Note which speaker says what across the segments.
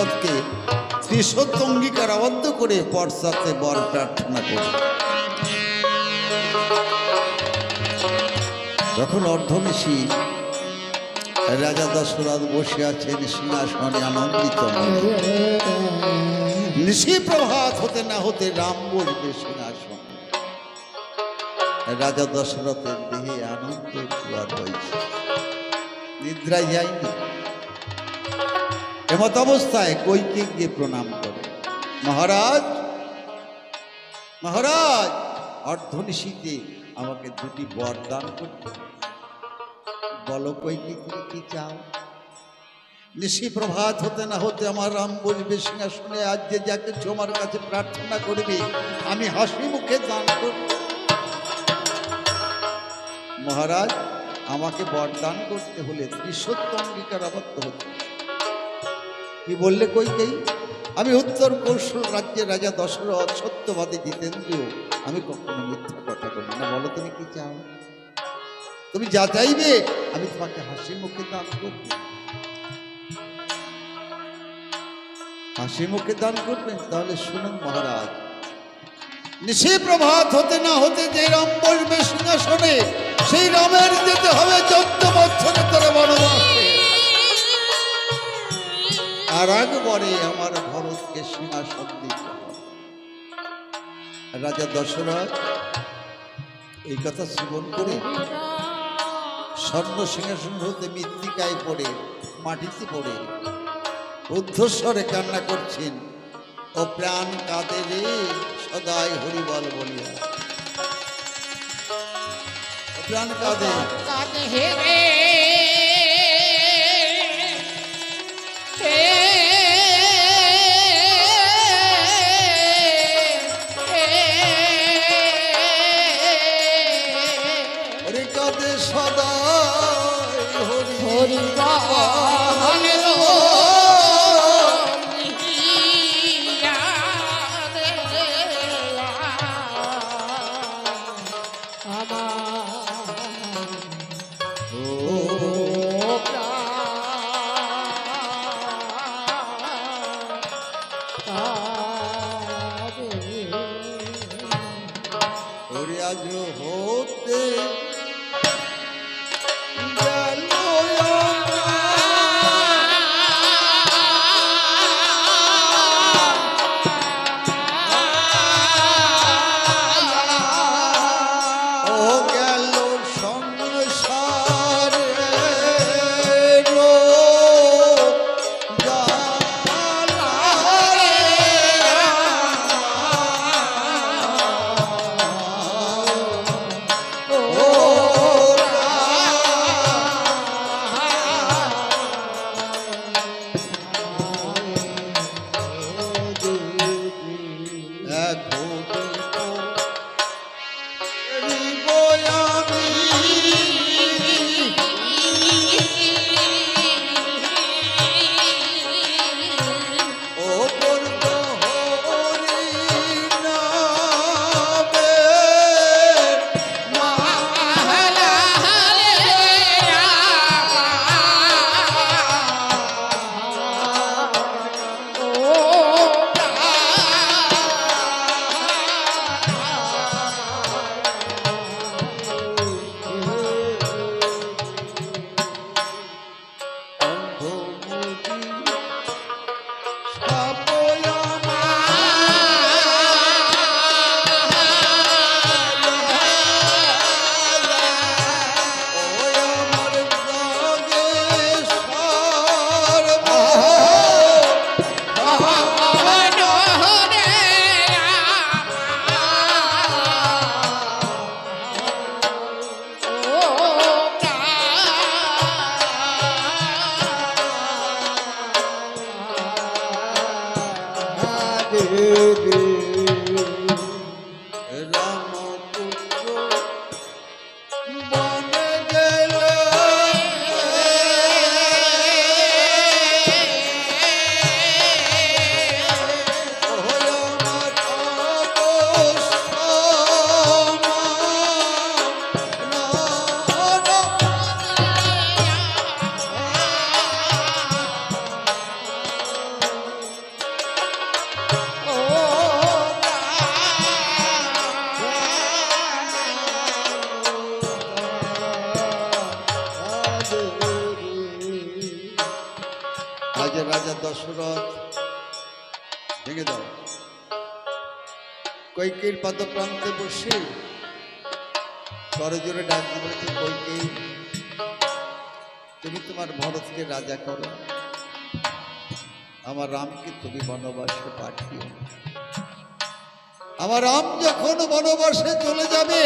Speaker 1: দশরথকে ত্রিশোত্য অঙ্গীকার আবদ্ধ করে পশ্চাতে বর প্রার্থনা করে। যখন অর্ধনিশি রাজা দশরথ বসে আছেন সিংহাসনে আনন্দিত মনে, নিশি প্রভাত হতে না হতে রাম বসবে সিংহাসনে। রাজা দশরথের দেহে আনন্দ জোয়ার হয়েছে, নিদ্রায় যায়নি। এমত অবস্থায় কইকে গিয়ে প্রণাম করে, মহারাজ মহারাজ, অর্ধনিশীতে আমাকে দুটি বর দান করতে, বলো কইকে তুমি কি চাও? নিশি প্রভাত হতে না হতে আমার রাম বসবে সিংহাসনে, আজ যে যাকে তোমার কাছে প্রার্থনা করবে আমি হাসি মুখে দান করব। মহারাজ, আমাকে বরদান করতে হলে ত্রিশোত্য অঙ্গীকার আবদ্ধ হতে। কি বললে কইকেই? আমি উত্তর কৌশল রাজ্যের রাজা দশরথ, সত্যবাদী জিতেন্দ্রীয়, আমি কখনো মিথ্যা কথা বলি না। বলো তুমি কি চাও? তুমি যা চাইবে আমি তোমাকে হাসি মুখে দান করব। হাসি মুখে দান করবেন? তাহলে শুনুন মহারাজ, নিশি প্রভাত হতে না হতে যে রাম বসবে সিংহাসনে, সেই রামের যেতে হবে 14 বছরে তোর বনবাসে। আর একবারে আমার ভরতকে সিংহাসন দিতে হবে। রাজা দশরথ এই কথা শ্রবণ করে স্বর্ণ সিংহাসন হতে মৃত্তিকায় পড়ে, মাটিতে পড়ে রুদ্ধস্বরে কান্না করছেন, ও প্রাণ কাঁদে রে সদাই হরিবল বলিয়া। প্রাণ কাঁদে
Speaker 2: কাঁদে হে রে
Speaker 1: হরি কাঁদে সদাই হরি আজ হতে রাজা দশরথ ভেঙে দাও। কৈকেয়ীর পদপ্রান্তে বসে করজোরে ডাক বলেছে, কৈকেয়ী তুমি তোমার ভরতকে রাজা করো, আমার রামকে তুমি বনবাসে পাঠিও। আমার রাম যখন বনবাসে চলে যাবে,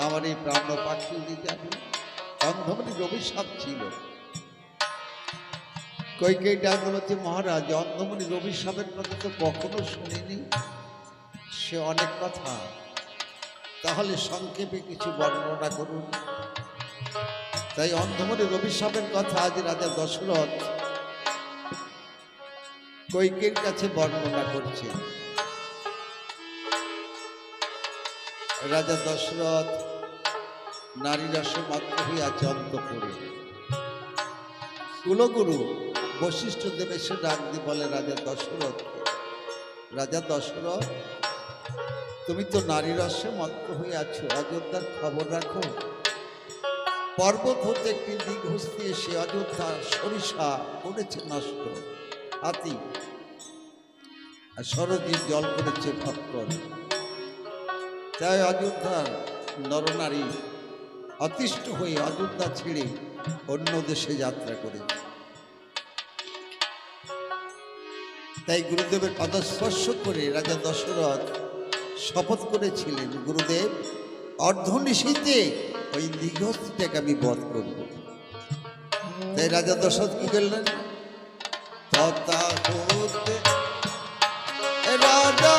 Speaker 1: আমার এই প্রাণ পাখি উড়ে যাবে। অন্ধমণির অভিশাপ ছিল। কৈকেয়ী ডাক বলেছে, মহারাজ অন্ধমণির অভিশাপের কথা তো কখনো শুনিনি, সে অনেক কথা, তাহলে সংক্ষেপে কিছু বর্ণনা করুন। তাই অন্ধমণির অভিশাপের কথা আজ রাজা দশরথ কৈকেয়ীর কাছে বর্ণনা করছে। রাজা দশরথ নারী রসে মত্ত হইয়াছে অন্তঃপুরে। কুলগুরু বশিষ্ঠ দেব এসে ডাক দিয়ে বলে রাজা দশরথ, রাজা দশরথ তুমি তো নারী রসে মত্ত হয়ে আছো, অযোধ্যার খবর রাখো। পর্বত হতে একটি দীঘহস্তি এসে অযোধ্যার সরিষা করেছে নষ্ট, হাতি আর সরদীপ জল করেছে ভক্কর। তাই অযোধ্যার নরনারী অতিষ্ঠ হয়ে অযোধ্যা ছেড়ে অন্য দেশে যাত্রা করেছে। তাই গুরুদেবের পদস্পর্শ করে রাজা দশরথ শপথ করেছিলেন, গুরুদেব অর্ধনিশীতে ওই দীঘহস্তিটাকে আমি বধ করব। তাই রাজা দশরথ কি করলেন, তথাগতে রাজা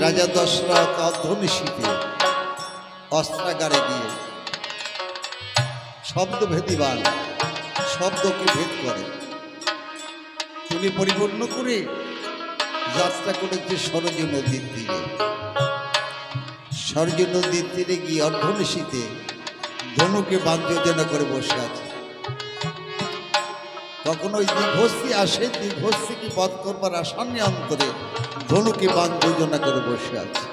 Speaker 1: রাজা দশরথ অর্ধনিশীতে অস্ত্রাগারে গিয়ে শব্দ ভেদিবান শব্দকে ভেদ করে তিনি পরিপূর্ণ করে যাত্রা করেছে সরজু নদীর তীরে। সরজু নদীর তীরে গিয়ে অর্ধনিশীতে ধনুকে বাণ যোজনা করে বসে আছে। তখন ওই দীঘহস্তি আসে, দীঘহস্তিকে বধ করবার আসন্ন অন্তরে ধনুকে বাণ যোজনা করে বসে আছে।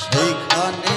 Speaker 1: সেইখানে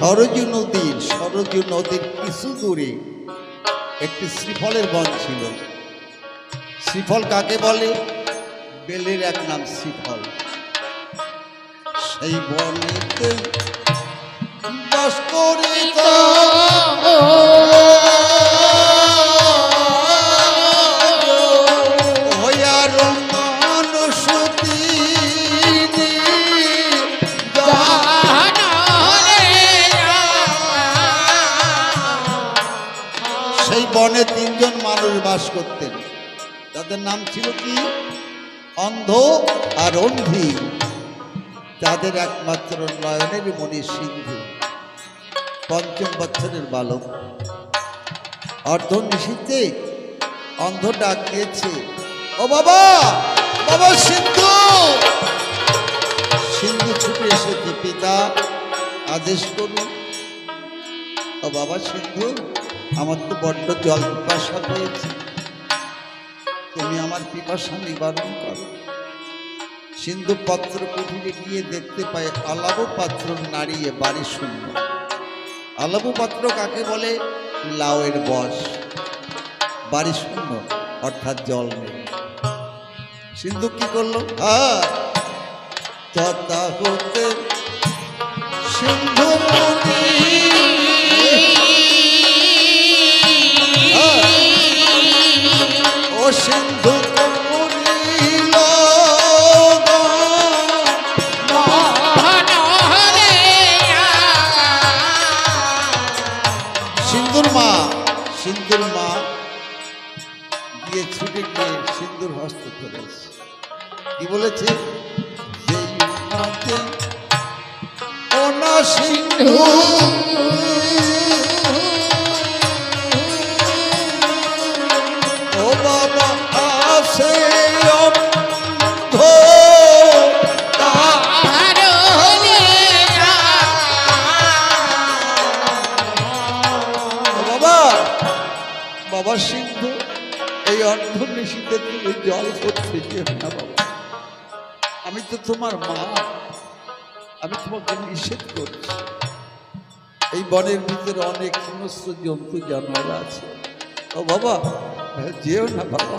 Speaker 1: সরজু নদীর কিছু দূরে একটি শ্রীফলের বন ছিল। শ্রীফল কাকে বলে? বেলের এক নাম শ্রীফল। সেই বনেতে বাস করিত হইয়া মানুষ বাস করতেন, তাদের নাম ছিল কি? অন্ধ আর অন্ধি। তাদের একমাত্র নয়নের মণি সিন্ধু, ৫ম বছরের বালক। অর্ধনিশীতে অন্ধ ডাক দিয়েছে, ও বাবা, বাবা সিন্ধু। সিন্ধু ছুটে এসেছে, পিতা আদেশ করুন। ও বাবা সিন্ধু, আমার তো বড্ড জল পিপাসা পেয়েছে, তুমি আমার পিপাসা নিবারণ করো। সিন্ধু পত্র কুঠিরে গিয়ে দেখতে পায় আলাবু পাত্র নাড়িয়ে বাড়ি শূন্য। আলাবু পাত্র কাকে বলে? লাউয়ের বস। বাড়ি শূন্য অর্থাৎ জল নেই। সিন্ধু কি করলো? তথা হতে সিন্ধু ও সিন্ধু সিন্ধুর মা গিয়ে ছুটে গিয়ে সিন্ধুর হস্ত ধরেছে। কি বলেছে? ও না সিন্ধু ও বাবা আসে বাবা সিন্ধু, এই অর্ধনিশীতে তুমি জল করতে যেও না বাবা। আমি তো তোমার মা, আমি তোমাকে নিষেধ করছি। এই বনের ভিতরে অনেক হিংস্র জন্তু জানোয়ার আছে। ও বাবা যেও না বাবা।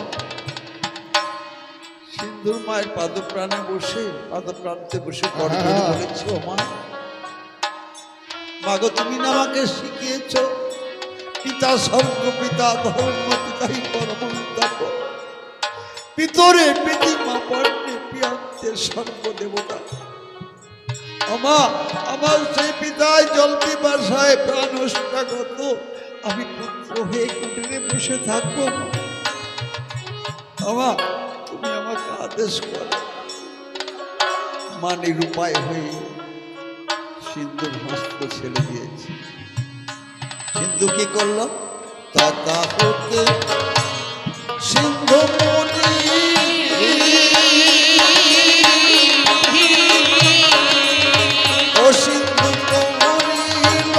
Speaker 1: সিন্ধুর মায়ের পাদপ্রান্তে বসে বলেছ, মা মাগো তুমি না আমাকে শিখিয়েছ পিতা স্বর্গ, পিতা ধর্ম, পিতাই পরমন্তপ, পিতরে পিতিমা পর্ণে পিয়ান্তে সর্বদেবতা। আমার সেই পিতায় জল পিপাসায় প্রাণ ওষ্ঠাগত, আমি পুত্র হয়ে কুটিরে বসে থাকবো না। তুমি আমাকে আদেশ করো। মা নিরুপায় হয়ে সিন্ধুর হস্ত ছেড়ে দিয়েছে। সিন্ধু কি করলো? তথা হতে সিন্ধু মণি ও সিন্ধু মরিল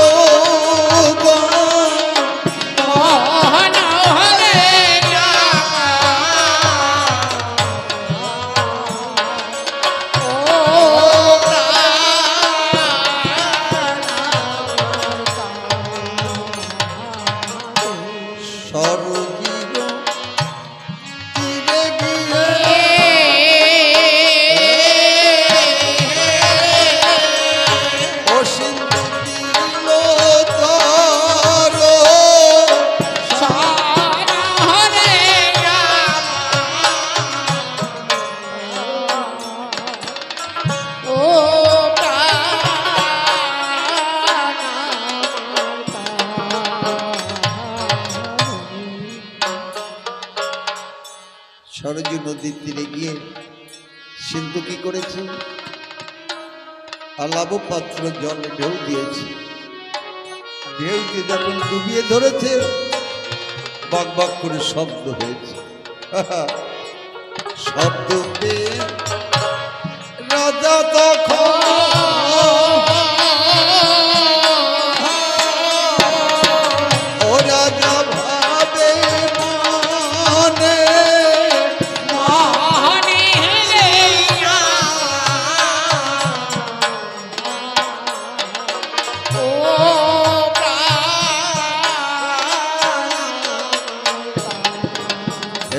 Speaker 1: সরজু নদীর তীরে গিয়ে সিন্ধু কি করেছে? আলাবু পাত্র জলে ঢেউ দিয়েছে। ঢেউ দিয়ে যখন ডুবিয়ে ধরেছে, বক বক করে শব্দ হয়েছে। শব্দ পেয়ে রাজা তখন ও রাজা ভাবে মনে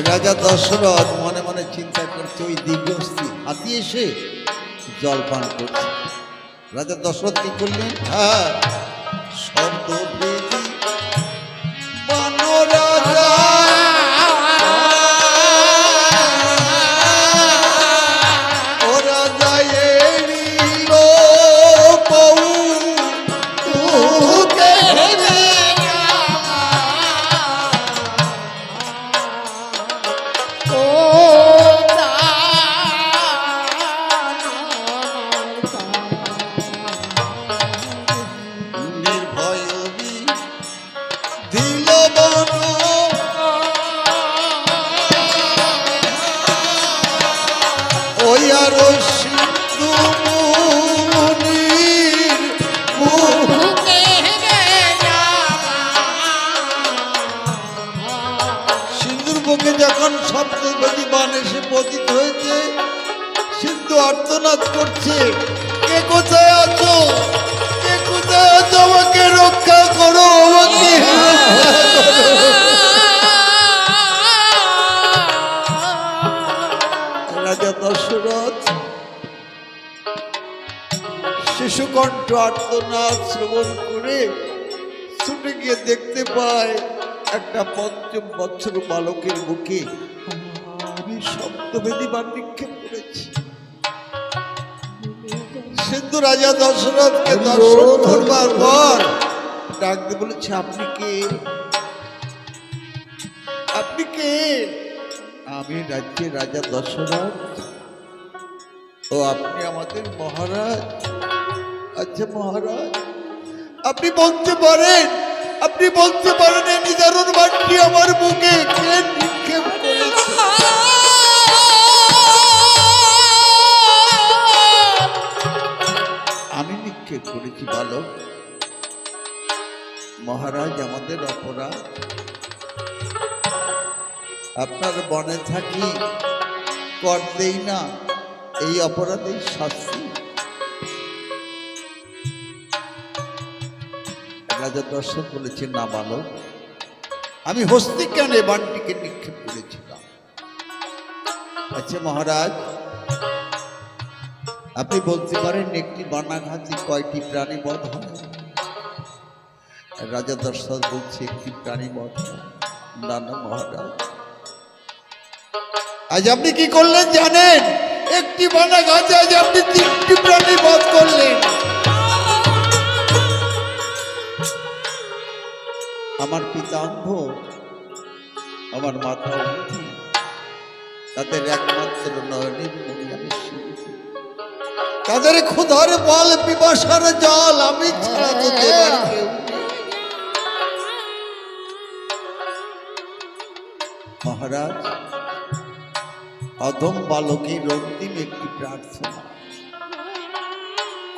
Speaker 1: রাজা দশরথ মনে মনে চিন্তা করছে, ওই দিব্যস্তি হাতি এসে জল পান করছে। রাজা দশরথ কি করলেন? শব্দ বেদি বানরাজা ও রাজা এড়িল কৌতুকে আর সিন্ধু মুনির
Speaker 2: বুকে
Speaker 1: সিন্ধুর বুকে যখন সপ্তপদী বান এসে পতিত হয়েছে, সিন্ধু আর্তনাদ করছে, কে কোথায় আছো, কে কোথায় আছো, আমাকে রক্ষা করো, আমাকে রাজা দশরথ শিশুকণ্ঠ আর্তনাদ শ্রবণ করে ছুটে গিয়ে দেখতে পায় একটা ৫ম বৎসর বালকের বুকে আমি সপ্তবেদী বান নিক্ষেপ করেছি। সিন্ধু রাজা দশরথকে দর্শন করবার পর ডাক দিয়ে বলেছে, আপনি কে, আপনি কে? আমি রাজ্যের রাজা দশরথ। ও আপনি আমাদের মহারাজ? আচ্ছা মহারাজ, আপনি বলতে পারেন, আপনি বলতে পারেন এই নিদারুণ বাণটি আমার বুকে কে নিক্ষেপ করেছে? আমি নিক্ষেপ করেছি বালক। মহারাজ, আমাদের অপরাধ, আপনার বনে থাকি, কর দেই না, এই অপরাধেই শাস্তি। রাজা দর্শক বলেছেন, না বালক, আমি হস্তিজ্ঞানে বানটিকে নিক্ষেপ করেছিলাম। আচ্ছা মহারাজ, আপনি বলতে পারেন একটি বানাঘাতে কয়টি প্রাণী বধ হয়? রাজা দশরথ বলছে, একটি প্রাণী বধ হয়। না না মহারাজ, আজ আপনি কি করলেন জানেন? একটি বানাঘাতে আজ আপনি 3টি প্রাণী বধ করলেন। আমার পিতা অন্ধ, আমার মাথা অন্ধ, তাদের একমাত্র নয়নের মনি আমি শিখেছি, তাদের ক্ষুধার বল পিপাসার জল আমি ছাড়া তো দেবার কেউ নেই। মহারাজ, অধম বালকের অন্তিম একটি প্রার্থনা,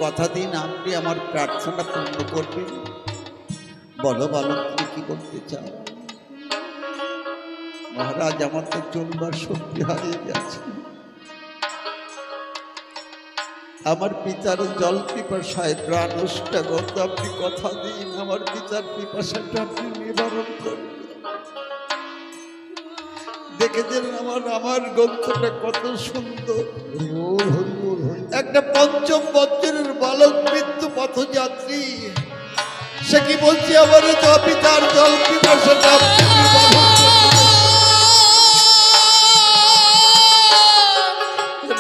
Speaker 1: কথা দিন আপনি আমার প্রার্থনা পূর্ণ করবেন। বলো বালক, তুমি কি করতে চাও? মহারাজ, আমার তো চলবার শক্তি হারিয়ে যাচ্ছে, আমার পিতার জল পিপাসায় প্রাণ নষ্ট, আপনি কথা দিন আমার পিতার পিপাসাটা আপনি নিবারণ করবেন। দেখেছেন আমার গ্রন্থটা কত সুন্দর, একটা ৫ম বৎসরের বালক মৃত্যু পথযাত্রী, সে কি বলছে, আমার পিতার জল পিপাসাটা আপনি নিবারণ করবেন।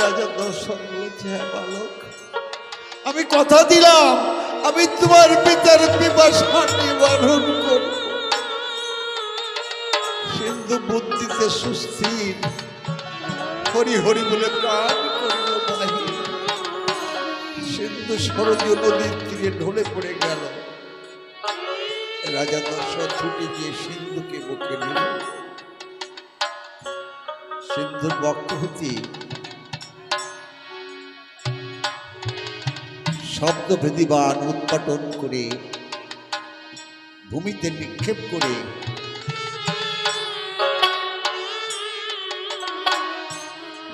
Speaker 1: রাজা দর্শন বলেছে, হ্যাঁ বালক, আমি কথা দিলাম আমি তোমার পিতার পিপাসা নিবারণ করব। সিন্ধু বুদ্ধিতে সুস্থির, হরি হরি বলে প্রাণ করিল বাহির। সিন্ধু সরজু নদীর তীরে ঢলে পড়ে গেল। রাজা দশরথ ছুটে গিয়ে সিন্ধুকে বুকে নিল। সিন্ধুর বক্ষ হতে শব্দভেদী বাণ উৎপাটন করে ভূমিতে নিক্ষেপ করে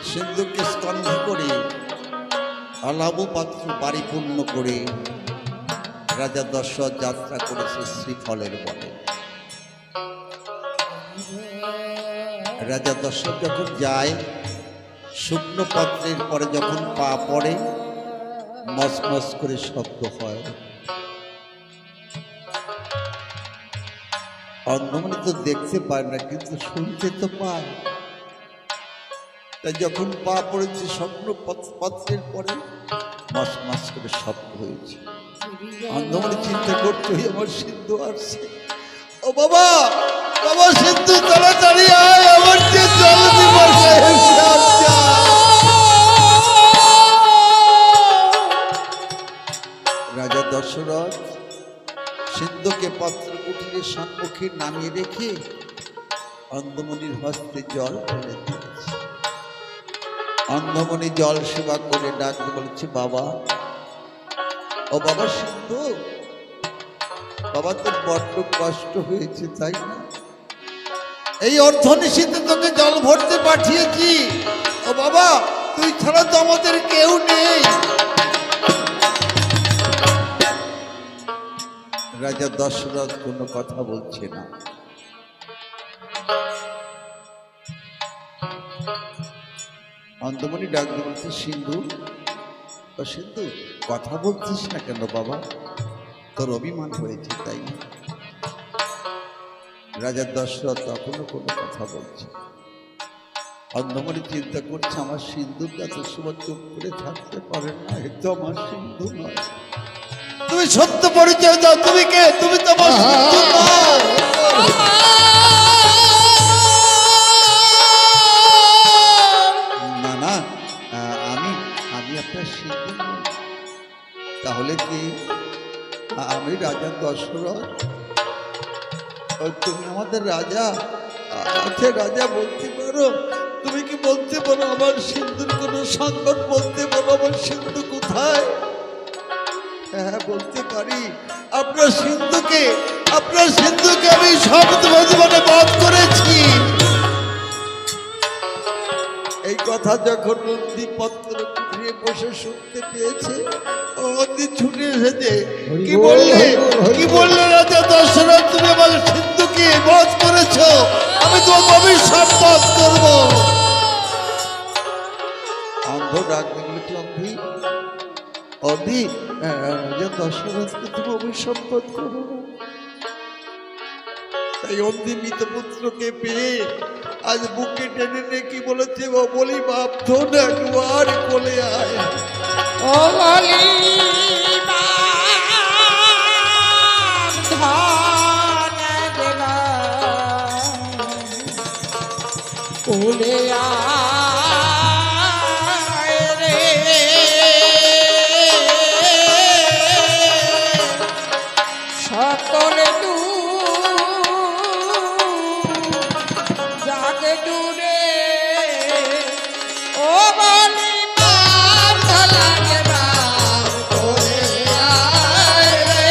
Speaker 1: সিন্ধুকে স্কন্ধ করে আলাবু পাত্র পরিপূর্ণ করে রাজা দশরথ যাত্রা করেছে শ্রীফলের বনে। রাজা দশরথ যখন যায়, শুকনো পাত্রের পরে যখন পা পড়ে মস করে শব্দ হয়। অন্ধমনি তো দেখতে পায় না, কিন্তু শুনতে তো পায়। তাই যখন পা পড়েছে শুকনো পাত্রের পরে মস করে শব্দ হয়েছে। অন্ধমনি চিন্তা করতে হই, আমার সিন্ধু আসছে। ও বাবা, বাবা সিন্ধু তাড়াতাড়ি আয়, আমার যে জল পিপাসা হয়েছে। রাজা দশরথ সিন্ধুকে পাত্র কুটিরের সম্মুখে নামিয়ে রেখে অন্ধমনির হস্তে জল ঢেলে দিয়েছে। অন্ধমণি জল সেবা করে ডাকতে বলেছে, বাবা, ও বাবা সিন্ধু, বাবা তোর বড্ড কষ্ট হয়েছে তাই না? এই অর্ধনিশীতে তোকে জল ভরতে পাঠিয়েছি। ও বাবা, তুই ছাড়া তো আমাদের কেউ নেই। রাজা দশরথ কোনো কথা বলছে না। অন্ধমণি ডাক দিয়ে বলছে, সিন্ধু, ও সিন্ধু, কথা বলছিস না কেন বাবা? তোর অভিমান হয়েছে তাই না? রাজা দশরথ তখনও কোনো কথা বলছে। অন্ধমণি চিন্তা করছে, আমার সিন্ধুর কাছে সময় চুপ করে থাকতে পারে না, এ তো আমার সিন্ধু নয়। তুমি সত্য পরিচয় দাও, তুমি কে? তুমি তো আমার সিন্ধু নও। না না, আমি আমি আপনার সিন্ধু নই। তাহলে কি আমি রাজা দশরথ? তুমি আমাদের রাজা? আচ্ছা রাজা, বলতে পারো, তুমি কি বলতে পারো আমার সিন্ধুর কোনো সংকট? বলতে পারো আমার সিন্ধু কোথায়? হ্যাঁ বলতে পারি। আপনার সিন্ধুকে আমি সব জীবনে বধ করেছি। এই কথা যখন নন্দী পত্র ঘুরিয়ে বসে শুনতে পেয়েছে, নন্দী ছুটে এসেছে। কি বললে রাজা দশরথ, তুমি আমার সিন্ধুকে বধ করেছো, আমি তোমার অভিশাপ বধ করব। অন্ধ ডাক দেখলে, অন্ধি অন্ধি, রাজা দশরথকে তুমি অভিশাপ বধ করো। তাই অন্ধি মৃতপুত্রকে পেয়ে আজ বুকে টেনে নিয়ে কি বলেছে, ও বলি বাপ ধন একবার কোলে আয়।
Speaker 2: ও বলি বাপ ধন একবার কোলে আয় রে, সকল দূরে ও বলি বাপ ধলাকে বাপ কোলে আয় রে,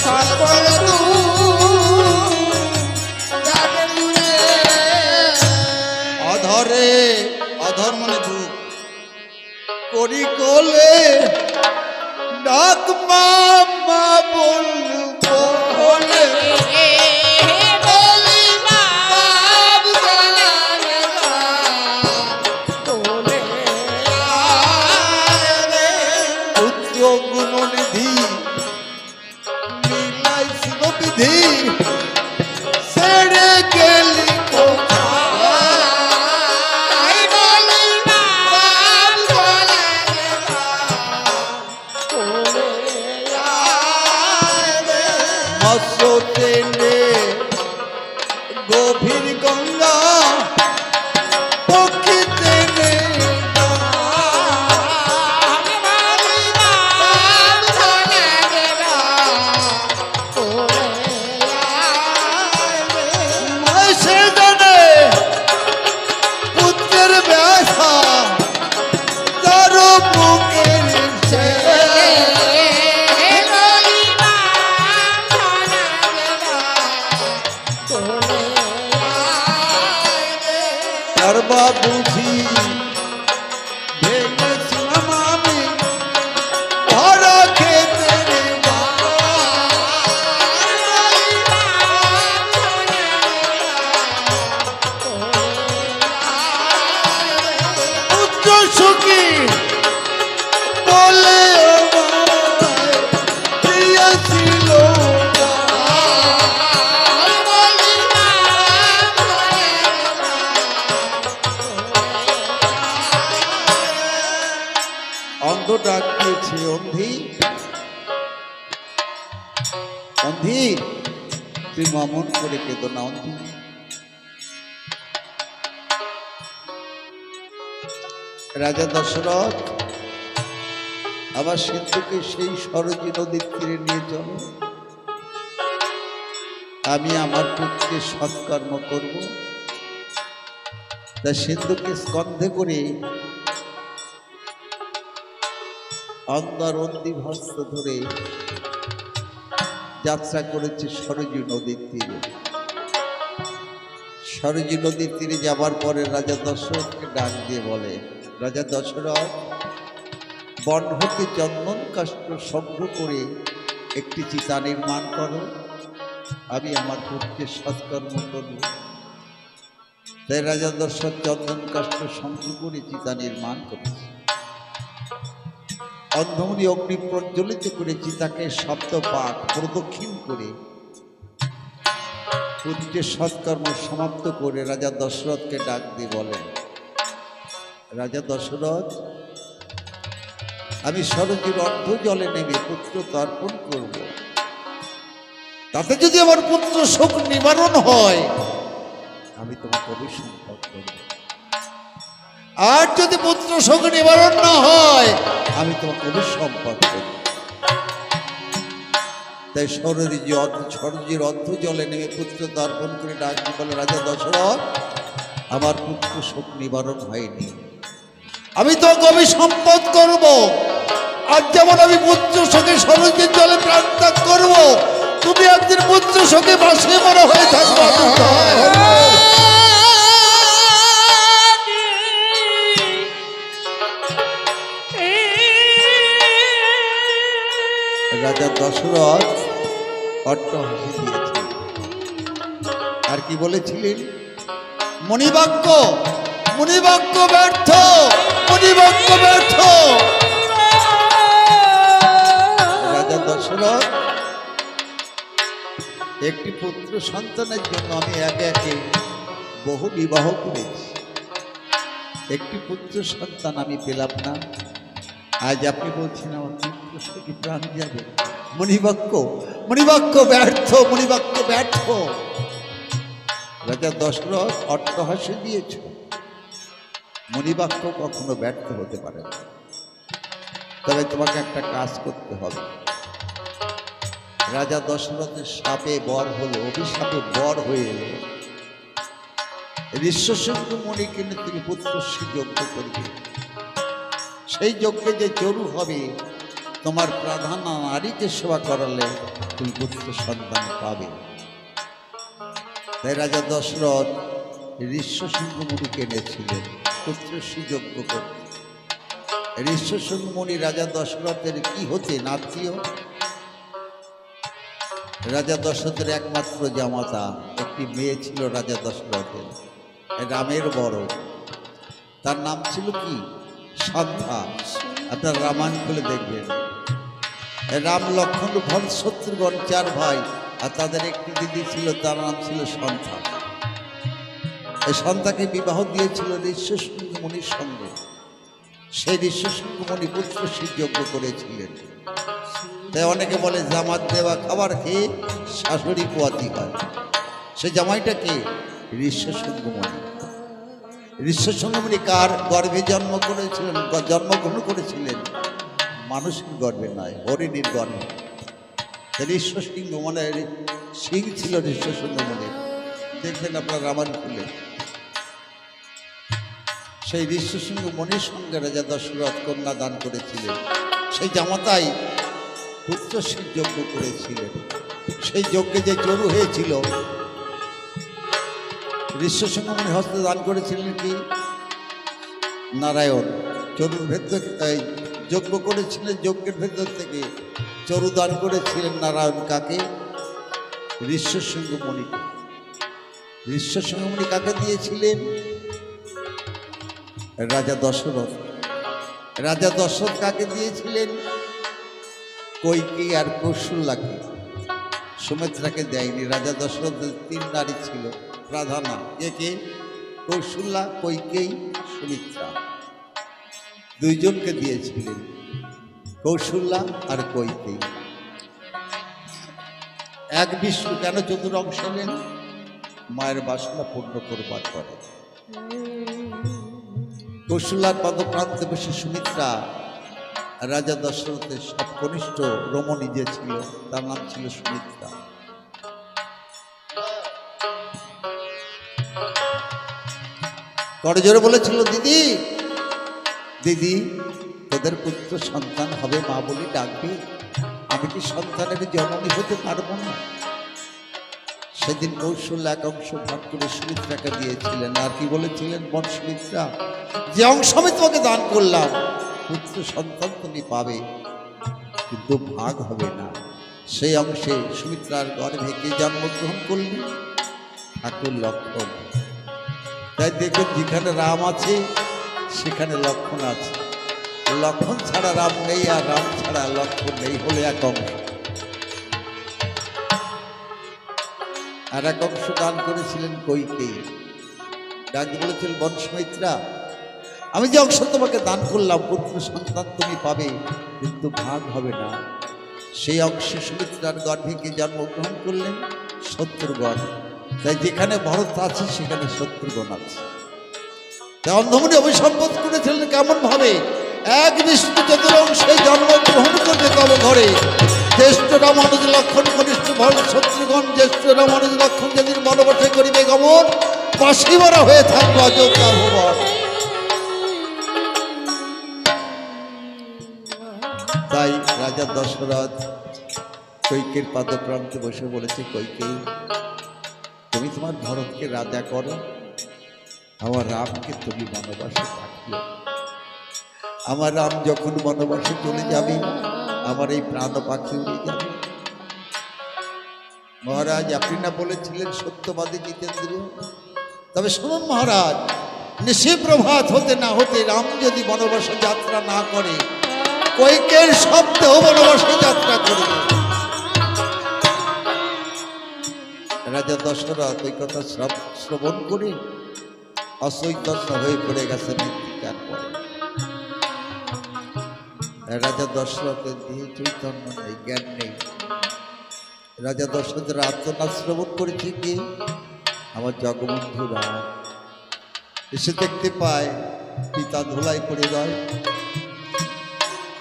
Speaker 2: সকল দূরে।
Speaker 1: অধরে, অধর মানে বুক, করি কোলে ডাক মামা বলবো বলে। পুত্র গুণনিধি লীলাই শিববিধি ছেড়ে গেলি কোথায়?
Speaker 2: বলি বাপ ধলাকে
Speaker 1: মৎস্য টেনে গভীর গঙ্গা, পক্ষী টেনে মাসে জানে পুত্রের ব্যথা, তার বুকের সর্বা বুঝি ভেঙেছিলাম আমি ধরা খেতে রে পুত্র সুখী বলে দিয়েছিল অন্ধ ডাক দিয়েছে, অন্ধি অন্ধি, তুই মামন করে কেঁদো না অন্ধি। রাজা দশরথ, আমার সিন্ধুকে সেই সরজী নদীর তীরে নিয়ে চলো, আমি আমার পুত্রকে সৎকর্ম করব, তা সিন্ধুকে স্কন্ধে করে অন্দরন্দি হস্ত ধরে যাত্রা করেছে সরযূ নদীর তীরে। সরযূ নদীর তীরে যাবার পরে রাজা দশরথকে ডাক দিয়ে বলে, রাজা দশরথ, বন হতে চন্দন কাষ্ঠ সংগ্রহ করে একটি চিতা নির্মাণ করো, আমি আমার পুত্রের সৎকর্ম করব। তাই রাজা দশরথ চন্দন কাষ্ঠ সংগ্রহ করে চিতা নির্মাণ করেছে। অন্ধমণি অগ্নি প্রজ্বলিত করে চিতাকে সপ্তপাক প্রদক্ষিণ করে পুত্রের সৎকর্ম সমাপ্ত করে রাজা দশরথকে ডাক দিয়ে বলেন, রাজা দশরথ, আমি সরযূর অর্ধ জলে নেমে পুত্র তর্পণ করব, তাতে যদি আমার পুত্র শোক নিবারণ হয় আমি তোমাকে অভিসম্পদ করব, আর যদি পুত্র শোক নিবারণ না হয় আমি তোমাকে অভিসম্পদ করব। তাই সরযূর অর্ধ জলে নেমে পুত্র তর্পণ করে ডাক দিয়ে বলে, রাজা দশরথ, আমার পুত্র শোক নিবারণ হয়নি, আমি তোমাকে অভিসম্পদ করব। আর যেমন আমি পুত্র শোকে সরযূর জলে প্রাণ ত্যাগ করব, তুমি একদিন পুত্র শোকে ভাসিয়ে মরা হয়ে থাকবে। রাজা দশরথ অট্টহাসি দিয়েছিলেন আর কি বলেছিলেন, মণিবাক্য মণিবাক্য ব্যর্থ, মণিবাক্য ব্যর্থ। রাজা দশরথ, একটি পুত্র সন্তানের জন্য আমি একে একে বহু বিবাহ করেছি, একটি পুত্র সন্তান আমি পেলাম না, আজ আপনি বলছেন আমার পুত্র শোকে প্রাণ যাবে। মণিবাক্য মণিবাক্য ব্যর্থ, মণিবাক্য ব্যর্থ। রাজা দশরথ অট্টহাসি দিয়েছ, মণিবাক্য কখনো ব্যর্থ হতে পারে না। তবে তোমাকে একটা কাজ করতে হবে। রাজা দশরথের শাপে বর হলো, অভিশাপে বর হয়ে এলো, ঋষ্যশৃঙ্গ মণিকে তুমি পুত্রশ্রী যজ্ঞ করবে। সেই যজ্ঞে যে চরু হবে, তোমার প্রাধান্য নারীকে সেবা করালে তুমি পুত্র সন্তান পাবে। তাই রাজা দশরথ ঋষ্যশৃঙ্গ মুনিকে এনেছিলেন পুত্রশ্রী যজ্ঞ করতে। ঋষ্যশৃঙ্গ মুনি রাজা দশরথের কি হতেন? আত্মীয়। রাজা দশরথের একমাত্র জামাতা, একটি মেয়ে ছিল রাজা দশরথের, রামের বড়, তার নাম ছিল কি? সন্ধ্যা। আপনার রামায়ণ খুলে দেখবেন, রাম লক্ষ্মণ ভরত শত্রুঘ্ন চার ভাই, আর তাদের একটি দিদি ছিল, তার নাম ছিল সন্ধ্যা। এই সন্ধ্যাকে বিবাহ দিয়েছিল ঋষ্যশৃঙ্গ মুনির সঙ্গে। সেই ঋষ্যশৃঙ্গ মুনি পুত্রশ্রী যজ্ঞ করেছিলেন। তাই অনেকে বলে জামাত দেওয়া খাবার খেয়ে শাশুড়ি পোয়াতি হয়। সে জামাইটা কে? ঋষ্যশৃঙ্গ মুনি। ঋষ্যশৃঙ্গ মুনি কার গর্ভে জন্মগ্রহণ করেছিলেন? মানুষের গর্ভে নয়, হরিণীর গর্ভে। ঋষ্যশৃঙ্গ মানে সিং ছিল ঋষ্যশৃঙ্গ মুনির, দেখবেন আপনার রামায়ণ খুলে। সেই ঋষ্যশৃঙ্গ মুনির সঙ্গে রাজা দশরথ কন্যা দান করেছিলেন। সেই জামাতাই পুত্রশ্রী যজ্ঞ করেছিলেন। সেই যজ্ঞে যে চরু হয়েছিল, ঋষ্যশৃঙ্গ মুনি হস্তে দান করেছিলেন কি? নারায়ণ। চরুর ভেতর যজ্ঞ করেছিলেন, যজ্ঞের ভেতর থেকে চরু দান করেছিলেন নারায়ণ। কাকে? ঋষ্যশৃঙ্গ মুনিকে। ঋষ্যশৃঙ্গ মুনি কাকে দিয়েছিলেন? রাজা দশরথ। রাজা দশরথ কাকে দিয়েছিলেন? কইকেয়ী আর কৌশল্যাকে। সুমিত্রাকে দেয়নি। রাজা দশরথের তিন নারী ছিল প্রাধান্য। কে কে? কৌশল্যা, কইকেয়ী, সুমিত্রা। দুইজনকে দিয়েছিলেন, কৌশল্যা আর কইকেয়ী। এক বিষ্ণু কেন চতুর অংশ নেন? মায়ের বাসনা পূর্ণ করবার করে। কৌশল্যার পদপ্রান্তে বসে সুমিত্রা রাজা দশরথের সব কনিষ্ঠ রমণী যে ছিল, তার নাম ছিল সুমিত্রা। বড় জোরে বলেছিল, দিদি দিদি তোদের পুত্র সন্তান হবে, মা বলি ডাকবে, আমি কি সন্তানের জননী হতে পারবো না? সেদিন কৌশল এক অংশ ভাগ করে সুমিত্রাকে দিয়েছিলেন, আর কি বলেছিলেন, বন সুমিত্রা, যে অংশ আমি তোমাকে দান করলাম পুত্র সন্তান তুমি পাবে, কিন্তু ভাগ হবে না। সেই অংশে সুমিত্রার গর্ভে কে জন্মগ্রহণ করলেন? ঠাকুর লক্ষ্মণ। তাই দেখুন, যেখানে রাম আছে সেখানে লক্ষ্মণ আছে, লক্ষ্মণ ছাড়া রাম নেই, আর রাম ছাড়া লক্ষ্মণ নেই, হলে এক অংশ। আর এক অংশ দান করেছিলেন কইকেয়ী। ডাক বলেছিলেন, বনসুমিত্রা, আমি যে অংশ তোমাকে দান করলাম পুত্র সন্তান তুমি পাবে, কিন্তু ভাগ হবে না। সেই অংশে সুমিত্রার গর্ভে কে জন্মগ্রহণ করলেন? শত্রুঘ্ন। তাই যেখানে ভরত আছে সেখানে শত্রুঘ্ন আছে। তাই অন্ধমুনি অভিসম্বোধ করেছিলেন কেমন ভাবে? এক বিষ্ণু চতুরংশে জন্মগ্রহণ করবে তব ঘরে, জ্যেষ্ঠ রামানুজ লক্ষণ কনিষ্ঠ ভরত শত্রুঘ্ন, জ্যেষ্ঠ রামানুজ লক্ষণ যেদিন বনবাসে করিবে গমন, বাসিমারা হয়ে থাকবে অযোধ্যা ভুবন। তাই রাজা দশরথ কৈকেয়ীর পাদপ্রান্তে বসে বলেছে, কৈকেয়ী তুমি তোমার ভরতকে রাজা করো, আমার রামকে তুমি বনবাসে পাঠিও। আমার রাম যখন বনবাসে চলে যাবে, আমার এই প্রাণ পাখি উড়ে যাবে। মহারাজ, আপনি না বলেছিলেন সত্যবাদী জিতেন্দ্রিয়? তবে শুনুন মহারাজ, নিশি প্রভাত হতে না হতে রাম যদি বনবাসে যাত্রা না করে, কৈকেয়ীর শব্দ বনবাসে যাত্রা করবে। রাজা দশরথ ওই কথা শ্রবণ করে অচৈতন্য হয়ে পড়ে গেছে মৃত্তিকার পরে। রাজা দশরথের দেহে চৈতন্য নেই, জ্ঞান নেই। রাজা দশরথের আত্মনাথ শ্রবণ করেছে কি? আমার জগবন্ধু রাম। এসে দেখতে পায় পিতা ধুলাই পড়ে রয়,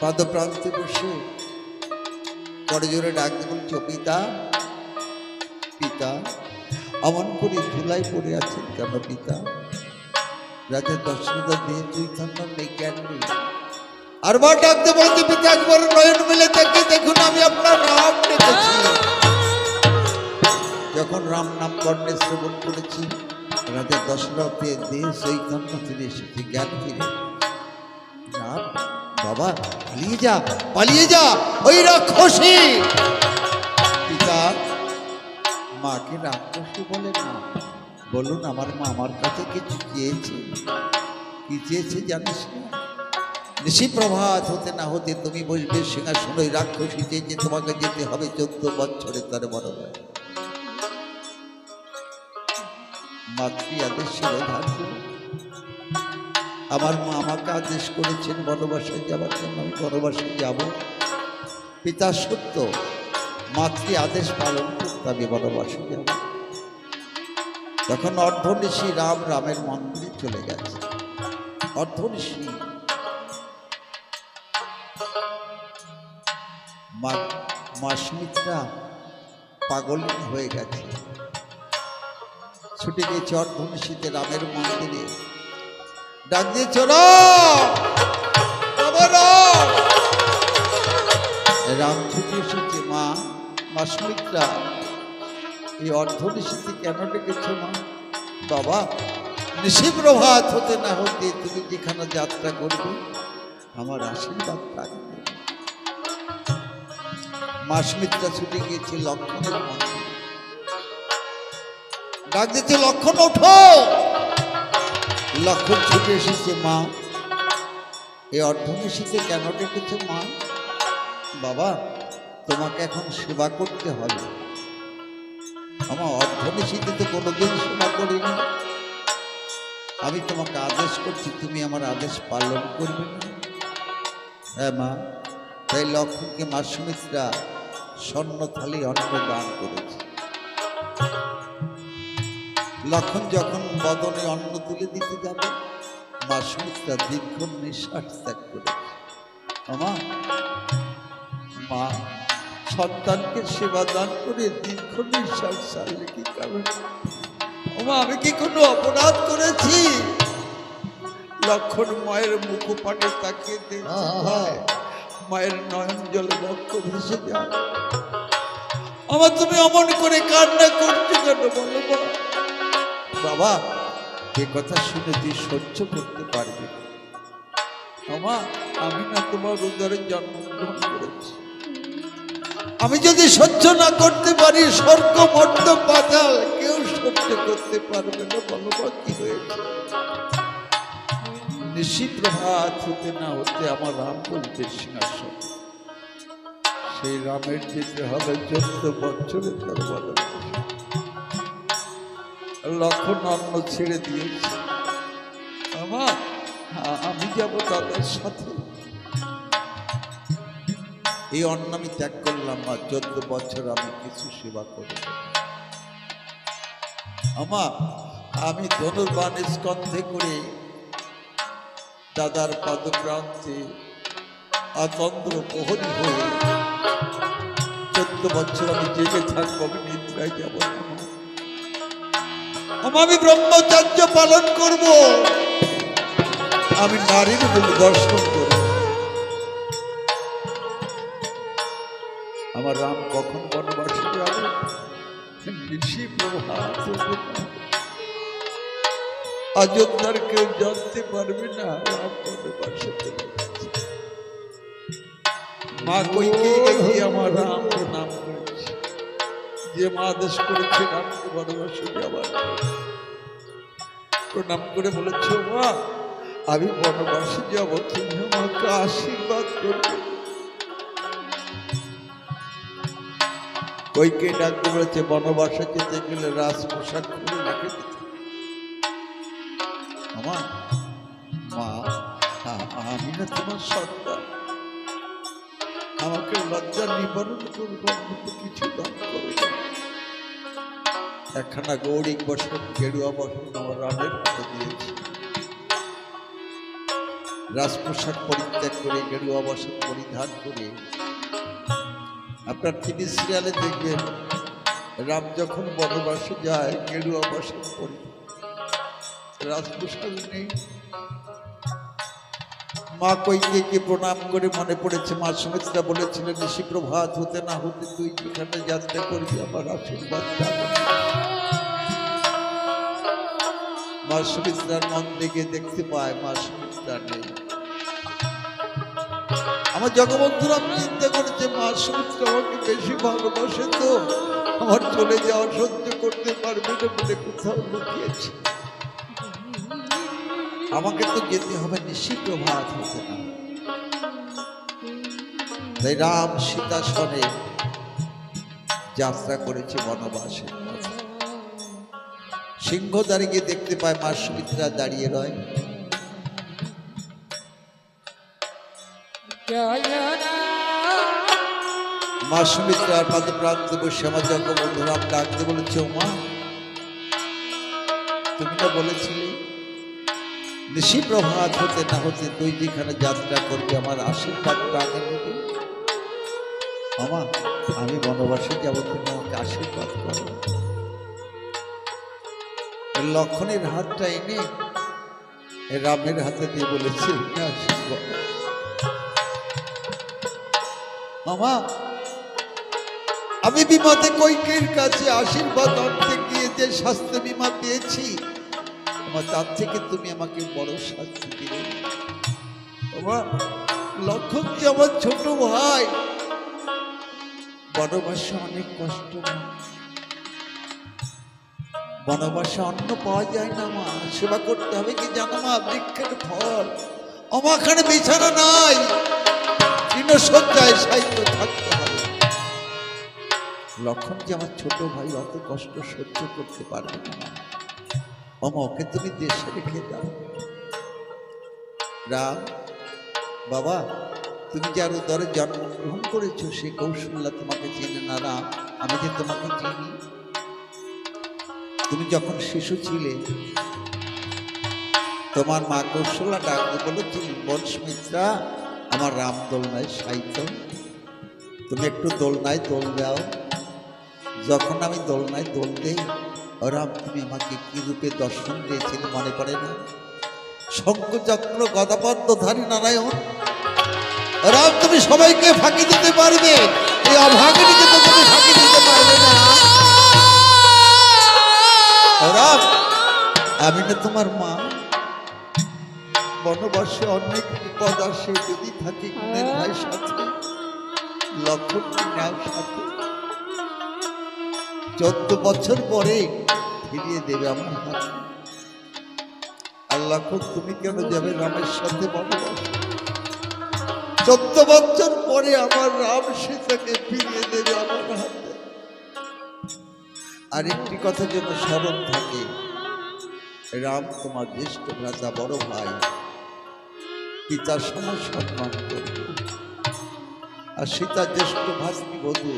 Speaker 1: পাদপ্রান্তে বসে বড় জোরে ডাক দিয়ে বলছে, পিতা পিতা, অমন করে ধুলাই পড়ে আছেন কেন পিতা? রাজা দশরথের দেহে চৈতন্য নেই, জ্ঞান নেই। আর বার ডাকতে বলতে, পিতা একবার নয়ন মিলে থেকে দেখুন, আমি আপনার রাম ডেকেছি। যখন রাম নাম কর্ণে শ্রবণ করেছি, রাজা দশরথের দেহে চৈতন্য ফিরে এসেছে, জ্ঞান ফিরে। রাম, বাবা পালিয়ে যা, পালিয়ে যা, ওই রাক্ষসী। পিতা, মাকে রাক্ষসী বলে না, বলুন আমার মা আমার কাছে কিছু চেয়েছে। কি চেয়েছে জানিস না? নিশি প্রভাত হতে না হতে তুমি বসবে সিংহাসনে, ওই রাক্ষসী চেয়েছে তোমাকে যেতে হবে 14 বছরে তার বনবাস। মাতৃ আদেশের ভাগ্য, আমার মা আমাকে আদেশ করেছেন বনবাসে যাবার জন্য, আমি বনবাসে যাব। পিতা সত্য, মাতৃ আদেশ পালন করতে আমি বনবাসে যাব। তখন অর্ধঋষি রাম রামের মন্দিরে চলে গেছে। অর্ধঋষি মা সুমিত্রা পাগলিনী হয়ে গেছে, ছুটে গিয়েছে অর্ধঋষিতে রামের মন্দিরে, ডাক দিয়েছে, রাম ছুটে এসেছে। মা সুমিত্রা, এই অর্ধঋষিতে কেন ডেকেছ মা? বাবা, নিশি প্রভাত হতে না হতে তুমি যেখানে যাত্রা করবে, আমার আশীর্বাদ থাকবে। মা সুমিত্রা ছুটে গিয়েছে লক্ষ্মণের মন্দিরে, ডাক দিচ্ছে, লক্ষ্মণ ওঠো। লক্ষ্মণ ছুটে এসেছে। মা, এই অর্ধঋষিতে কেন ডেকেছ মা? বাবা, তোমাকে এখন সেবা করতে হবে। আমার অর্ধঋষিতে তো কোনোদিন সেবা করিনি, আমি তোমাকে আদেশ করছি, তুমি আমার আদেশ পালন করবে না? হ্যাঁ মা। তাই লক্ষ্মণকে মা সুমিত্রা স্বর্ণ থালি অন্ন দান করেছে। লক্ষ্মণ যখন বদনে অন্ন তুলে দিতে যাবে, মা সুমিত্রা দীর্ঘ নিঃশ্বাস ত্যাগ করেছে। মা সন্তানকে সেবা দান করে দীর্ঘ নিঃশ্বাস ছাড়লে কি কারণ? আমি কি কোনো অপরাধ করেছি? লক্ষণ মায়ের মুখপানে তাকিয়ে দেখছে, মায়ের নয়ন জলে রক্ত ভেসে যায়। আমার তুমি অমন করে কান্না করছো কেন বলো মা? বাবা, এ কথা শুনে তুই সহ্য করতে পারবি না। আমা, আমি না তোমার উদরে জন্মগ্রহণ করেছি। আমি যদি সহ্য না করতে পারি, স্বর্গ মর্ত পাতাল কেউ সহ্য করতে পারবে না। বলো মা, কি হয়েছে? নিশি প্রভাত হতে না হতে আমার রাম বলতে সিংহাসন, সেই রামের যেতে হবে 14 বছরে তার বদল। লক্ষণ অন্ন ছেড়ে দিয়েছে। আমা, আমি যাব দাদার সাথে। এই অন্ন আমি ত্যাগ করলাম আর 14 বছর আমি কিছু সেবা করব। আমা, আমি ধনুর্বাণ স্কন্ধে করে দাদার পাদপ্রান্তে আতন্দ্র প্রহরী হয়ে 14 বছর আমি জেগে থাকবো। আমি নিদ্রায় যাব না। আমি ব্রহ্মচর্য পালন করব। আমি নারীর মুখ দর্শন করব। আমার রাম কখন বনবাসে যাবে? নিশি প্রভাত হবে না। অযোধ্যার কেউ জানতে পারবে না রাম বনবাসে চলে গেছে। মা কইকেয়ীকে গিয়ে আমার রাম প্রণাম করেছে, যে মা আদেশ করেছে রামকে বনবাসে যাবার। প্রণাম করে বলেছ, মা আমি বনবাসে যাব, তুমি আমাকে আশীর্বাদ করবে। কইকেয়ী ডাকতে বলেছে, বনবাসে যেতে গেলে রাজ পোশাক খুলে রেখে দিতে। মা, আমি না তোমার সন্তান, আমাকে লজ্জা নিবারণ করবার মতো কিছু দান করো। একখানা গৌরিক বসন, গেরুয়া বসন আমার রামের হাতে দিয়েছি। রাজপোশাক পরিত্যাগ করে গেরুয়া বসন পরিধান করে আপনার টিভি সিরিয়ালে দেখবেন রাম যখন বনবাসে যায় গেরুয়া বসন পরি, রাজপোশাক নেই। মা কইকেয়ীকে প্রণাম করে মনে পড়েছে মা সুমিত্রা বলেছিলেন, নিশি প্রভাত হতে না হতে তুই যেখানে যাত্রা করবি আমার আশীর্বাদ পাবি। মা সুমিত্রার মন দিকে দেখতে পায়, মা সুমিত্রা নেই। আমার জগবন্ধু রাম চিন্তা করেছে, মা সুমিত্রা আমাকে বেশি ভালোবাসে তো আমার চলে যাওয়া সহ্য করতে পারবে না বলে কোথাও লুকিয়েছে। আমাকে তো যেতে হবে নিশি প্রভাত হতে না। তাই রাম সীতাসনে যাত্রা করেছে বনবাসে। সিংহদ্বারে গিয়ে দেখতে পায় মা সুমিত্রা দাঁড়িয়ে রয়। মা সুমিত্রার পাদে প্রান্তে বসে আমার জগবন্ধু রাম ডাকতে বলেছে, মা তুমি তো বলেছিলে নিশি প্রভাত হতে না হতে তুই যেখানে যাত্রা করবি আমার আশীর্বাদ প্রাণে নেবে। আমা, আমি বনবাসে যাবো, তুমি আমাকে আশীর্বাদ করো। লক্ষণের হাতটা এনে রামের হাতে দিয়ে বলেছে, আমা আমি বিমাতে কইকেয়ীর কাছে আশীর্বাদ অর্থে গিয়ে যে স্বাস্থ্য বিমা পেয়েছি, আমার তার থেকে তুমি আমাকে বড় শাস্তি দিলে। লক্ষণ যে আমার ছোট ভাই, বনবাসে অনেক কষ্ট। বনবাসে অন্ন পাওয়া যায় না মা, সেবা করতে হবে কি জানো মা? বৃক্ষের ফল। আমাখানে বিছানা নাই, তৃণশয্যায় সাহিত্য থাকতে হবে। লক্ষণ যে আমার ছোট ভাই, অত কষ্ট সহ্য করতে পারবে না। ওকে তুমি দেশে রেখে দাও। রাম, বাবা তুমি যার উদরে জন্মগ্রহণ করেছো সে কৌশল্যা তোমাকে চেনে না। রাম, আমি যে তোমাকে চিনি। তুমি যখন শিশু ছিলে তোমার মা কৌশল্যা ডাকতে বলেছিল, বল সুমিত্রা আমার রাম দোলনায় সাহিত্য, তুমি একটু দোলনায় দোল দাও। যখন আমি দোলনায় দোল দেই, রাম তুমি আমাকে কি রূপে দর্শন দিয়েছিলে মনে পড়ে না? শঙ্খচক্র গদাপদ্মধারী নারায়ণ, রাম তুমি সবাইকে ফাঁকি দিতে পারবে, এই অভাগিনীকে তো তুমি ফাঁকি দিতে পারবে না। রাম, আমি না তোমার মা, বনবাসে অনেক বিপদ আসে, যদি থাকি গুণের ভাই সাথে, লক্ষণ নেও সাথে, 14 বছর পরে ফিরিয়ে দেবে আমার হাতে। আর লক্ষণ তুমি কেন যাবে রামের সাথে বনবাসে? 14 বছর পরে আমার রাম সীতাকে ফিরিয়ে দেবে আমার হাতে। আর একটি কথা যেন স্মরণ থাকে, রাম তোমার জ্যেষ্ঠ ভ্রাতা, বড় ভাই, পিতার সম সম্মান করবে। আর সীতা জ্যেষ্ঠ ভাস্তি বধূ,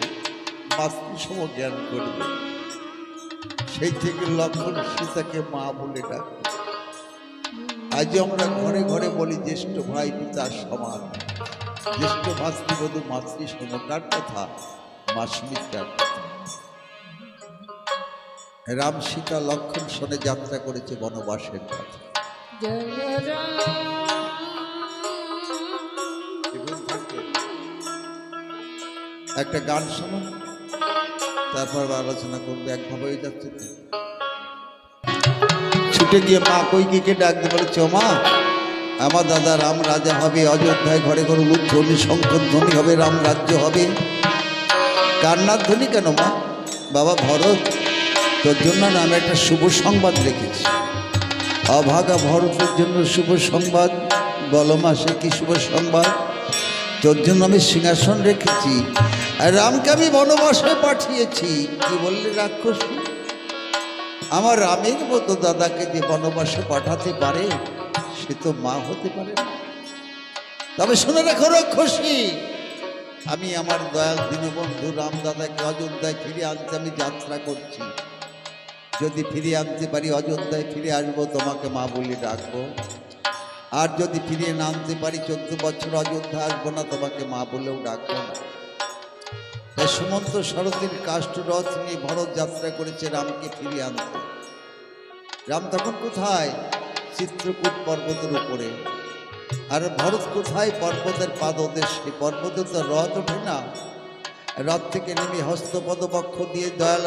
Speaker 1: মাতৃ সম জ্ঞান করবে। সেই থেকে লক্ষণ সীতাকে মা বলে ডাকবে। আজ আমরা ঘরে ঘরে বলি জ্যেষ্ঠ ভাই পিতার সমান, জ্যেষ্ঠ ভাস্তি বধূ মাতৃ সম। কার কথা? মা সুমিত্রার কথা। রাম সীতা লক্ষণ শোনে যাত্রা করেছে বনবাসের কথা। একটা গান শোনো, তারপর আলোচনা করবে। একভাবে হয়ে যাচ্ছে তো। ছুটে গিয়ে মা কৈকেয়ীকে ডাক দিয়ে বলেছে, ও মা, আমার দাদা রাম রাজা হবে, অযোধ্যায় ঘরে ঘরে উলুধ্বনি শঙ্কর ধ্বনি হবে, রাম রাজ্য হবে। কান্নার ধ্বনি কেন মা? বাবা ভরত, তোর জন্য না আমি একটা শুভ সংবাদ রেখেছি। অভাগা ভরতের জন্য শুভ সংবাদ। বলো মা, সে কি শুভ সংবাদ? তোর জন্য আমি সিংহাসন রেখেছি, আর রামকে আমি বনবাসে পাঠিয়েছি। কি বললে রাক্ষসী? আমার রামের মতো দাদাকে যে বনবাসে পাঠাতে পারে, সে তো মা হতে পারে না। তবে শুনে রাখো রাক্ষসী, আমি আমার দয়াল দীনবন্ধু রাম দাদাকে অযোধ্যায় ফিরে আনতে আমি যাত্রা করছি। যদি ফিরিয়ে আনতে পারি, অযোধ্যায় ফিরে আসবো, তোমাকে মা বলে ডাকবো। আর যদি ফিরিয়ে না আনতে পারি, 14 বছর অযোধ্যা আসবো না, তোমাকে মা বলেও ডাকবো না। তাই সুমন্ত সারথীর কাষ্ঠ রথ নিয়ে ভরত যাত্রা করেছে রামকে ফিরিয়ে আনতে। রাম তখন কোথায়? চিত্রকূট পর্বতের উপরে। আর ভরত কোথায়? পর্বতের পাদদেশে। পর্বতে তো রথ ওঠে না। রথ থেকে নেমে হস্তপদ বক্ষ দিয়ে দয়াল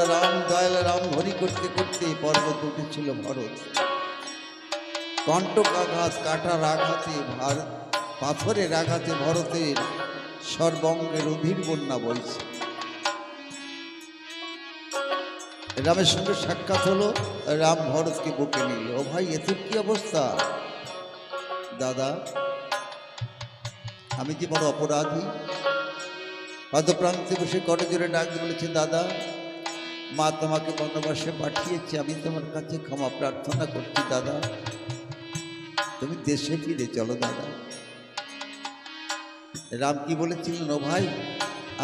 Speaker 1: রাম হরি করতে করতে পর্বত উঠেছিল ভরত। কণ্টক আঘাত, কাটার আঘাতে, পাথরের আঘাতে ভরতের সর্বঙ্গের অধীর বন্যা বইছে। রামের সঙ্গে সাক্ষাৎ হলো, রাম ভরতকে বুকে নিল। ও ভাই, এ তোর কি অবস্থা? দাদা, আমি যে বড় অপরাধী। পদপ্রান্তে বসে করে জোরে ডাক বলেছে, দাদা, মা তোমাকে বনবাসে পাঠিয়েছে, আমি তোমার কাছে ক্ষমা প্রার্থনা করছি দাদা, তুমি দেশে ফিরে চলো দাদা। রাম কি বলেছিলেন? ও ভাই,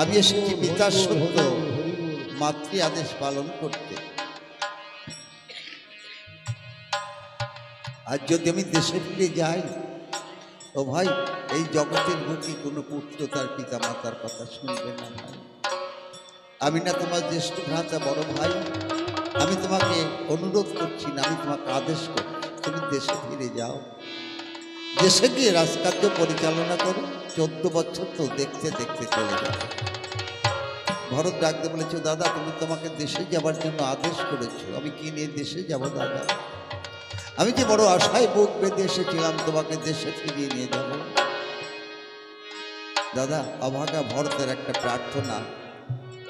Speaker 1: আমি এসেছি পিতার সত্য মাতৃ আদেশ পালন করতে। আর যদি আমি দেশে ফিরে যাই, ও ভাই, এই জগতের বুকে কোনো পুত্র তার পিতা মাতার কথা শুনবে না ভাই। আমি না তোমার জ্যেষ্ঠ ভ্রাতা, বড় ভাই, আমি তোমাকে অনুরোধ করছি না, আমি তোমাকে আদেশ করছি, তুমি দেশে ফিরে যাও। দেশে গিয়ে রাজকার্য পরিচালনা করো। 14 বছর তো দেখতে দেখতে চলে যাবে। ভরত ডাকতে বলেছে, দাদা, তুমি তোমাকে দেশে যাবার জন্য আদেশ করেছো, আমি কি নিয়ে দেশে যাব দাদা? আমি যে বড় আশায় বুক বেঁধে এসেছিলাম তোমাকে দেশে ফিরিয়ে নিয়ে যাব। দাদা, অভাগা ভরতের একটা প্রার্থনা,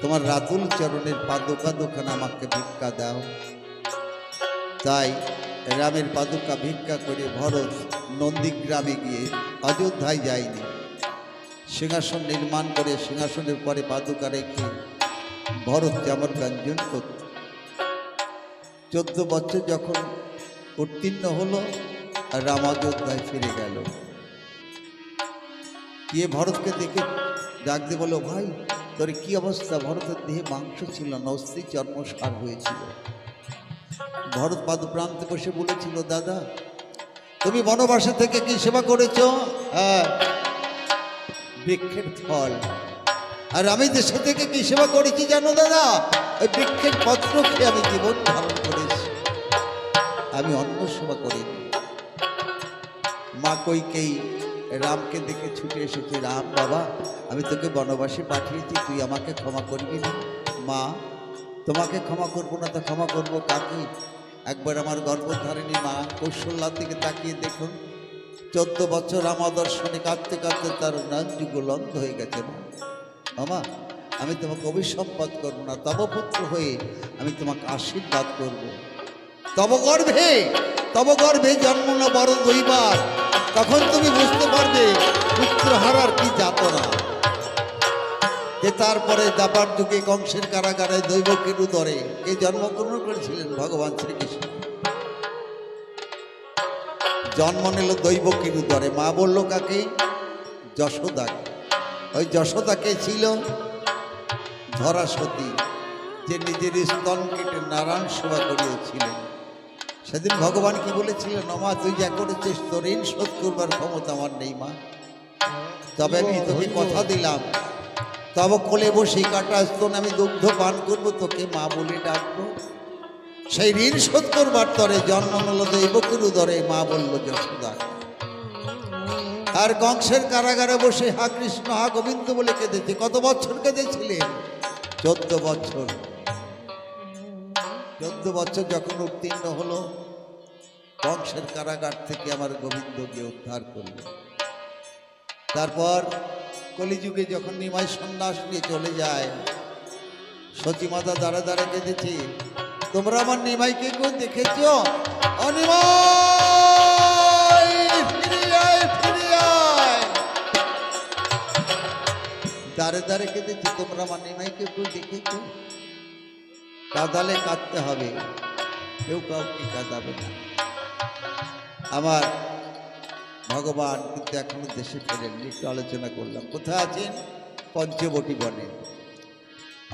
Speaker 1: তোমার রাতুল চরণের পাদুকা দোকান আমাকে ভিক্ষা দাও। তাই রামের পাদুকা ভিক্ষা করে ভরত নন্দীগ্রামে গিয়ে, অযোধ্যায় যায়নি, সিংহাসন নির্মাণ করে সিংহাসনের পরে পাদুকা রেখে ভরত চামরগঞ্জন করত। 14 বছর যখন উত্তীর্ণ হলো, রাম অযোধ্যায় ফিরে গেল। গিয়ে ভরতকে দেখে ডাক দিয়ে বলো, ভাই, তোর কি অবস্থা? ভরতের দেহে মাংস ছিল না, অস্থি চর্ম সার হয়েছিল। ভরত পাদপ্রান্তে বসে বলেছিল, দাদা, তুমি বনবাসে থেকে কি সেবা করেছ? হ্যাঁ, বৃক্ষের ফল। আর আমি দেশে থেকে কি সেবা করেছি জানো দাদা? ওই বৃক্ষের পত্র খেয়ে আমি জীবন ধারণ করেছি, আমি অন্য সেবা করিনি। মা কইকেই রামকে দেখে ছুটে এসেছে, রাম বাবা আমি তোকে বনবাসে পাঠিয়েছি, তুই আমাকে ক্ষমা করবি না? মা তোমাকে ক্ষমা করবো না তো ক্ষমা করবো কাকে? একবার আমার গর্ভধারিণী মা কৌশল্যার দিকে তাকিয়ে দেখুন, 14 বছর আমার দর্শনে কাঁদতে কাঁদতে তার যুগলন্ধ হয়ে গেছে। মামা আমি তোমাকে অভিসম্পাদ করবো না, তব পুত্র হয়ে আমি তোমাকে আশীর্বাদ করব। তব গর্ভে জন্ম না বড় দৈবার, তখন তুমি বুঝতে পারবে পুত্র হারার কি যাতনা। যে তারপরে দাপার যুগে কংসের কারাগারে দৈবকীর উদরে কে জন্মগ্রহণ করেছিলেন? ভগবান শ্রীকৃষ্ণ জন্ম নিল দৈবকীর উদরে। মা বলল কাকে? যশোদাকে। ওই যশোদাকে ছিল ধরা সতী, যে নিজের স্তন কেটে নারায়ণ সেবা করিয়েছিলেন। সেদিন ভগবান কি বলেছিলেন? মা তুই যা করেছিস তোর ঋণ শোধ করবার ক্ষমতা আমার নেই মা, তবে আমি তোকে কথা দিলাম তব কোলে বসে কাটা স্তন আমি দুগ্ধ পান করবো, তোকে মা বলে ডাকবো। সেই ঋণ শোধ করবার তরে জন্ম নিল দৈবকীর উদরে। মা বলল যশোদা। আর কংসের কারাগারে বসে হা কৃষ্ণ হা গোবিন্দ বলে কেঁদেছে। কত বছর কেঁদেছিলেন? 14 বছর। 14 বছর যখন উত্তীর্ণ হলো, কংসের কারাগার থেকে আমার গোবিন্দকে উদ্ধার করল। তারপর কলিযুগে যখন নিমাই সন্ন্যাস নিয়ে চলে যায়, সতীমাতা দাঁড়া দাঁড়া কেঁদেছে, তোমরা আমার নিমাইকে কেউ দেখেছ? অনিমাই ফিরে আয়, ফিরে আয়। দাঁড়ে দাঁড়ে কেঁদেছে, তোমরা আমার নিমাইকে কেউ দেখেছ? কাঁদালে কাঁদতে হবে, কেউ কাউকে কাঁদাবে না। আমার ভগবান কিন্তু এখনো দেশে ফেরেননি, একটু আলোচনা করলাম। কোথায় আছেন? পঞ্চবটী বনে।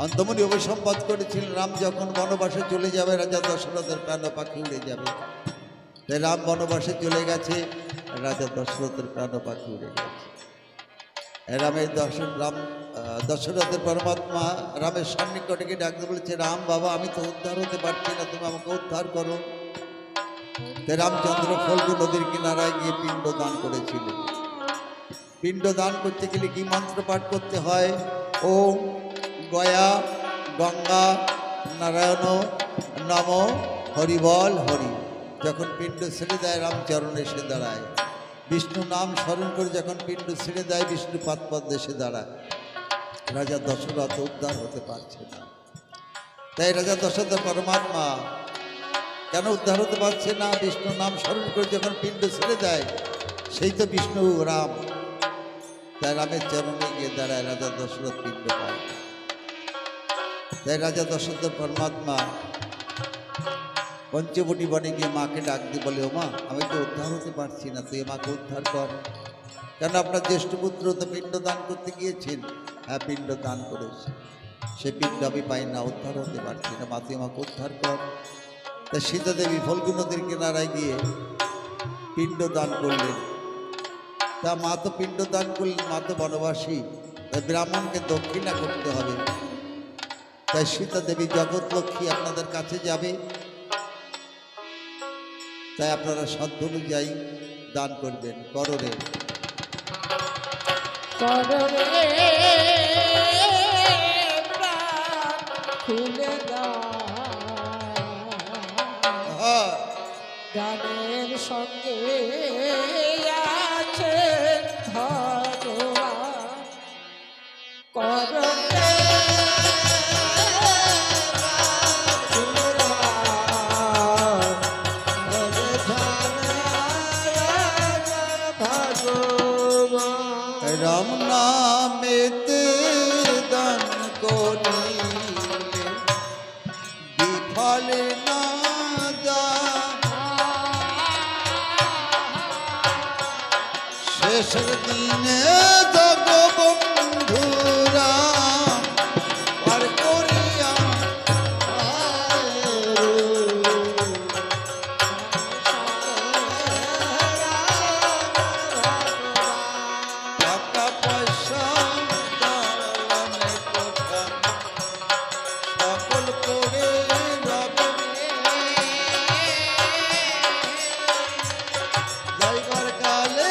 Speaker 1: অন্তমণি অভিসম্পাদ করেছিলেন রাম যখন বনবাসে চলে যাবে, রাজা দশরথের প্রাণ পাখি উড়ে যাবে। তাই রাম বনবাসে চলে গেছে, রাজা দশরথের প্রাণ পাখি উড়ে গেছে। দশরথের পরমাত্মা রামের সন্নিকটে ডাকতে বলেছে, রাম বাবা আমি তো উদ্ধার হতে পারছি না, তুমি আমাকে উদ্ধার করো। রামচন্দ্র ফল্গু নদীর কিনারায় গিয়ে পিণ্ড দান করেছিলেন। পিণ্ড দান করতে গেলে কি মন্ত্র পাঠ করতে হয়? ওম গয়া গঙ্গা নারায়ণ নম হরিবল হরি। যখন পিণ্ড ছেড়ে দেয় রামচরণ এসে দাঁড়ায়। বিষ্ণু নাম স্মরণ করে যখন পিণ্ড ছেড়ে দেয় বিষ্ণু পাদপদ্ম এসে দাঁড়ায়। রাজা দশরথ উদ্ধার হতে পারছে না। তাই রাজা দশরথ পরমাত্মা কেন উদ্ধার হতে পারছে না? বিষ্ণু নাম স্মরণ করে যখন পিণ্ড ছেড়ে দেয়, সেই তো বিষ্ণু রাম। তাই রামের চরণে গিয়ে দাঁড়ায়, রাজা দশরথ পিণ্ড পায়। তাই রাজা দশরথ পরমাত্মা পঞ্চবটী বনে গিয়ে মাকে ডাক দিয়ে বলে, ও মা আমি তো উদ্ধার হতে পারছি না, তুই মাকে উদ্ধার কর। কেন আপনার জ্যেষ্ঠ পুত্র তো পিণ্ড দান করতে গিয়েছেন? হ্যাঁ পিণ্ড দান করেছে, সে পিণ্ড আমি পাই না, উদ্ধার হতে পারছি না, মা তুই আমাকে উদ্ধার কর। তা সীতা দেবী ফল্গু নদীর কিনারায় গিয়ে পিণ্ড দান করলেন। তা মা তো পিণ্ড দান করলেন, মা তো বনবাসী, তাই ব্রাহ্মণকে দক্ষিণা করতে হবে। তাই সীতা দেবী জগৎ লক্ষ্মী আপনাদের কাছে যাবে, তাই আপনারা সাধ্য অনুযায়ী দান করবেন। করো রে
Speaker 2: খুলে গানের সঙ্গে আছে ভগবান করবে
Speaker 1: রাম নামেতে দান করিলে বিফলে না যায়, শেষের দিনে জগবন্ধুরা আর করিয়া টাকা পয়সা দালানে কোঠা সকল করে রবে যাইবার কালে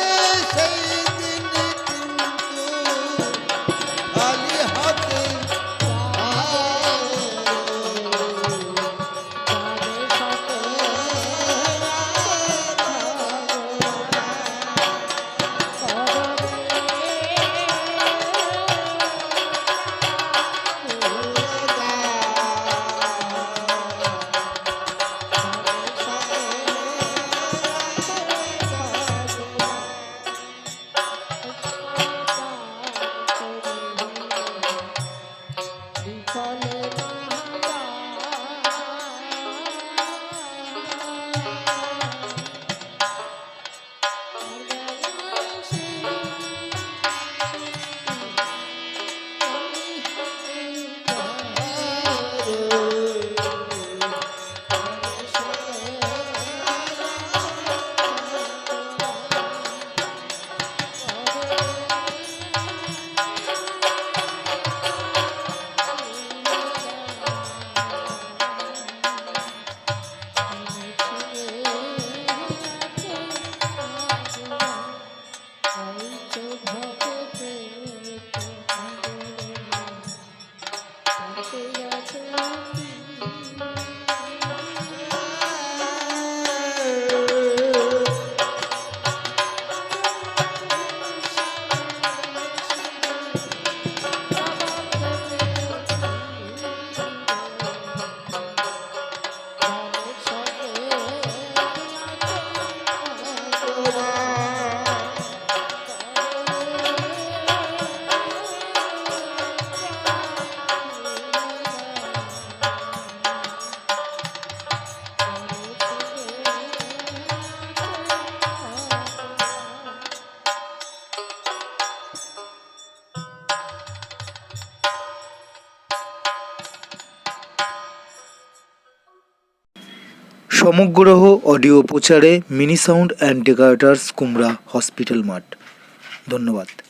Speaker 3: সমগ্র অডিও প্রচারে মিনি সাউন্ড অ্যান্ড ডেকোরেটরস কুমড়া হসপিটাল মাঠ। ধন্যবাদ।